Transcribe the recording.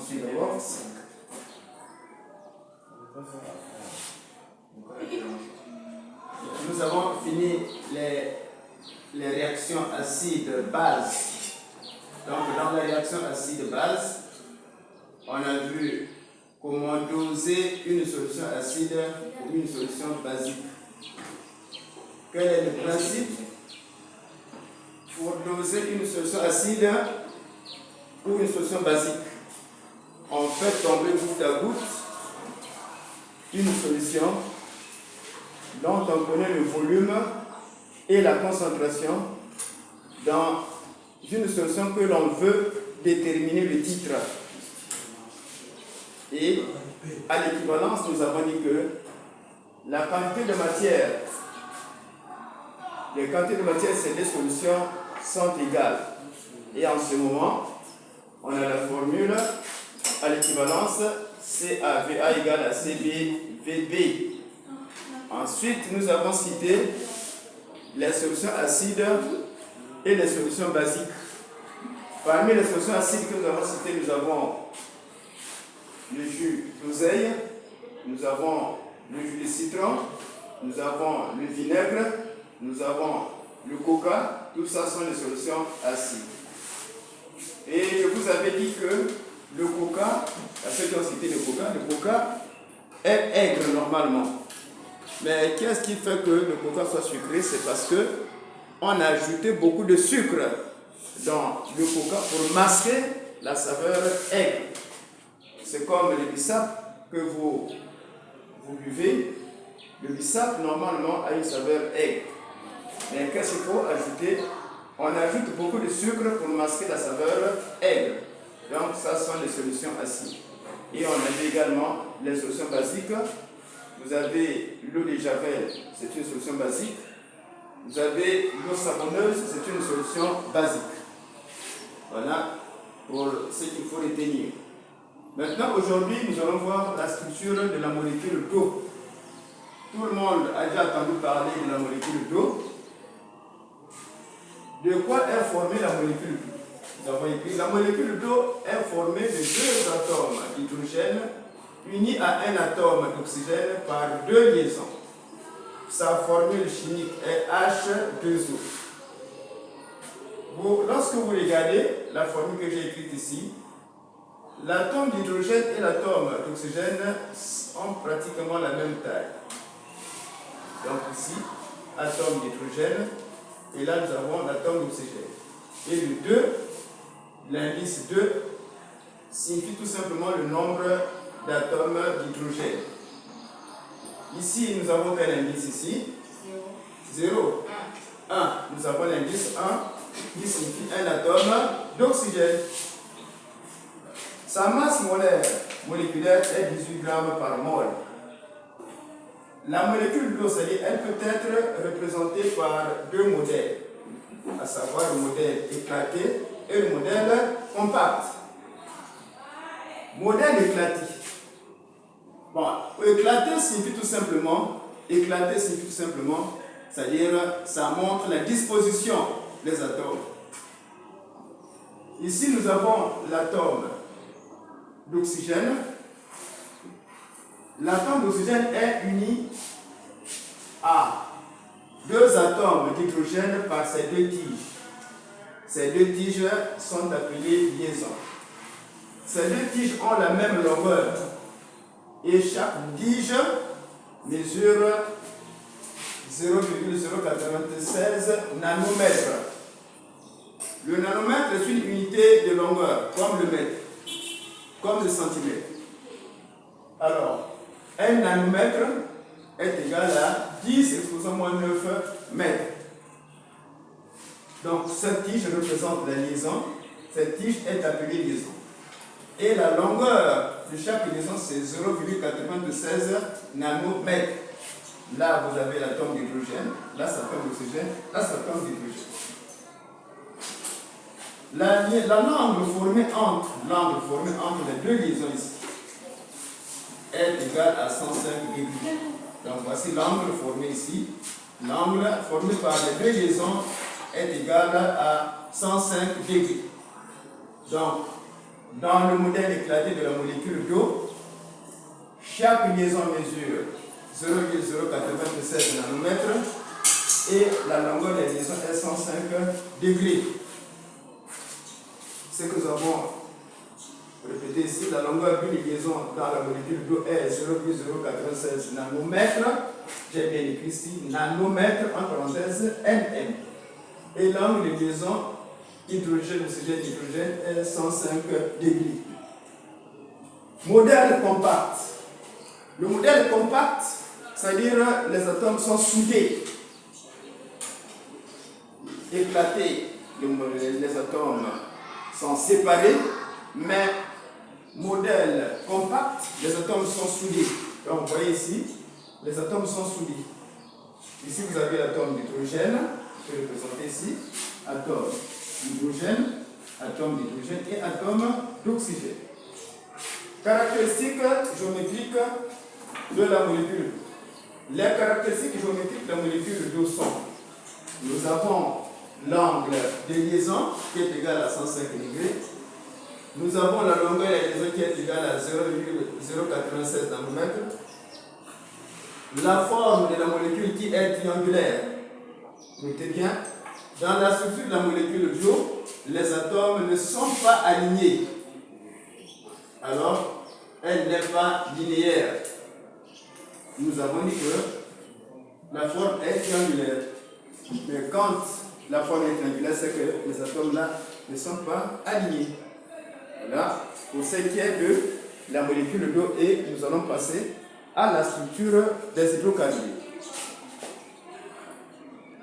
constitue d'abord. Nous avons fini les réactions acides base. Donc dans la réaction acide base, on a vu comment doser une solution acide ou une solution basique. Quel est le principe? Pour doser une solution acide ou une solution basique, on fait tomber goutte à goutte une solution dont on connaît le volume et la concentration dans une solution que l'on veut déterminer le titre. Et à l'équivalence, nous avons dit que la quantité de matière, les quantités de matière, ces deux solutions sont égales. Et en ce moment, on a la formule à l'équivalence CAVA égale à CBVB. Ensuite, nous avons cité les solutions acides et les solutions basiques. Parmi les solutions acides que nous avons citées, nous avons le jus d'oseille, nous avons le jus de citron, nous avons le vinaigre, nous avons le coca. Tout ça sont des solutions acides. Et je vous avais dit que le coca, à ceux qui ont cité le coca est aigre normalement. Mais qu'est-ce qui fait que le coca soit sucré? C'est parce que on a ajouté beaucoup de sucre dans le coca pour masquer la saveur aigre. C'est comme le bissap que vous buvez. Le bissap normalement a une saveur aigre. Mais qu'est-ce qu'il faut ajouter? On ajoute beaucoup de sucre pour masquer la saveur aigre. Donc ça sont les solutions acides. Et on avait également les solutions basiques. Vous avez l'eau de javel, c'est une solution basique. Vous avez l'eau savonneuse, c'est une solution basique. Voilà pour ce qu'il faut retenir. Maintenant, aujourd'hui, nous allons voir la structure de la molécule d'eau. Tout le monde a déjà entendu parler de la molécule d'eau. De quoi est formée la molécule d'eau? Nous avons écrit la molécule d'eau est formée de deux atomes d'hydrogène unis à un atome d'oxygène par deux liaisons. Sa formule chimique est H2O. Lorsque vous regardez la formule que j'ai écrite ici, l'atome d'hydrogène et l'atome d'oxygène ont pratiquement la même taille. Donc ici, atome d'hydrogène, et là nous avons l'atome d'oxygène. Et le 2, l'indice 2, signifie tout simplement le nombre d'atomes d'hydrogène. Ici, nous avons quel indice ici? 0. 1. Nous avons l'indice 1 qui signifie un atome d'oxygène. Sa masse moléculaire est 18 grammes par mol. La molécule d'eau, c'est-à-dire, elle peut être représentée par deux modèles, à savoir le modèle éclaté et le modèle compact. Modèle éclaté. Bon, éclaté signifie tout simplement, c'est-à-dire, ça montre la disposition des atomes. Ici, nous avons l'atome d'oxygène. L'atome d'oxygène est uni à deux atomes d'hydrogène par ces deux tiges. Ces deux tiges sont appelées liaisons. Ces deux tiges ont la même longueur et chaque tige mesure 0,096 nanomètres. Le nanomètre est une unité de longueur, comme le mètre, comme le centimètre. Alors, un nanomètre est égal à 10 exposant moins 9 mètres. Donc, cette tige représente la liaison. Cette tige est appelée liaison. Et la longueur de chaque liaison, c'est 0,96 nanomètres. Là, vous avez l'atome d'hydrogène. Là, c'est l'atome d'oxygène. Là, c'est l'atome d'hydrogène. L'angle formé entre les deux liaisons ici est égal à 105 degrés. Donc voici l'angle formé ici. L'angle formé par les deux liaisons est égal à 105 degrés. Donc Dans le modèle éclaté de la molécule d'eau, chaque liaison mesure 0,097 nanomètres et la longueur des liaisons est 105 degrés. Ce que nous avons répété ici, la longueur d'une liaison dans la molécule d'eau est 0,096 nanomètres. J'ai bien écrit ici nanomètres en parenthèse nm. Et l'angle de liaison hydrogène, oxygène, hydrogène est 105 degrés. Modèle compact. Le modèle compact, c'est-à-dire les atomes sont soudés, éclatés, les atomes sont séparés, mais modèle compact, les atomes sont soudés. Donc vous voyez ici, les atomes sont soudés. Ici vous avez l'atome d'hydrogène, je vais le présenter ici, atome d'hydrogène et atome d'oxygène. Caractéristiques géométriques de la molécule. Les caractéristiques géométriques de la molécule d'eau sont: nous avons l'angle de liaison qui est égal à 105 degrés. Nous avons la longueur de liaison qui est égale à 0,096 nanomètres. La forme de la molécule qui est triangulaire. Notez bien, dans la structure de la molécule d'eau, les atomes ne sont pas alignés. Alors, elle n'est pas linéaire. Nous avons dit que la forme est triangulaire. Mais quand la forme est triangulaire, c'est que les atomes-là ne sont pas alignés. Voilà, pour ce qui est de la molécule d'eau, et nous allons passer à la structure des hydrocarbures.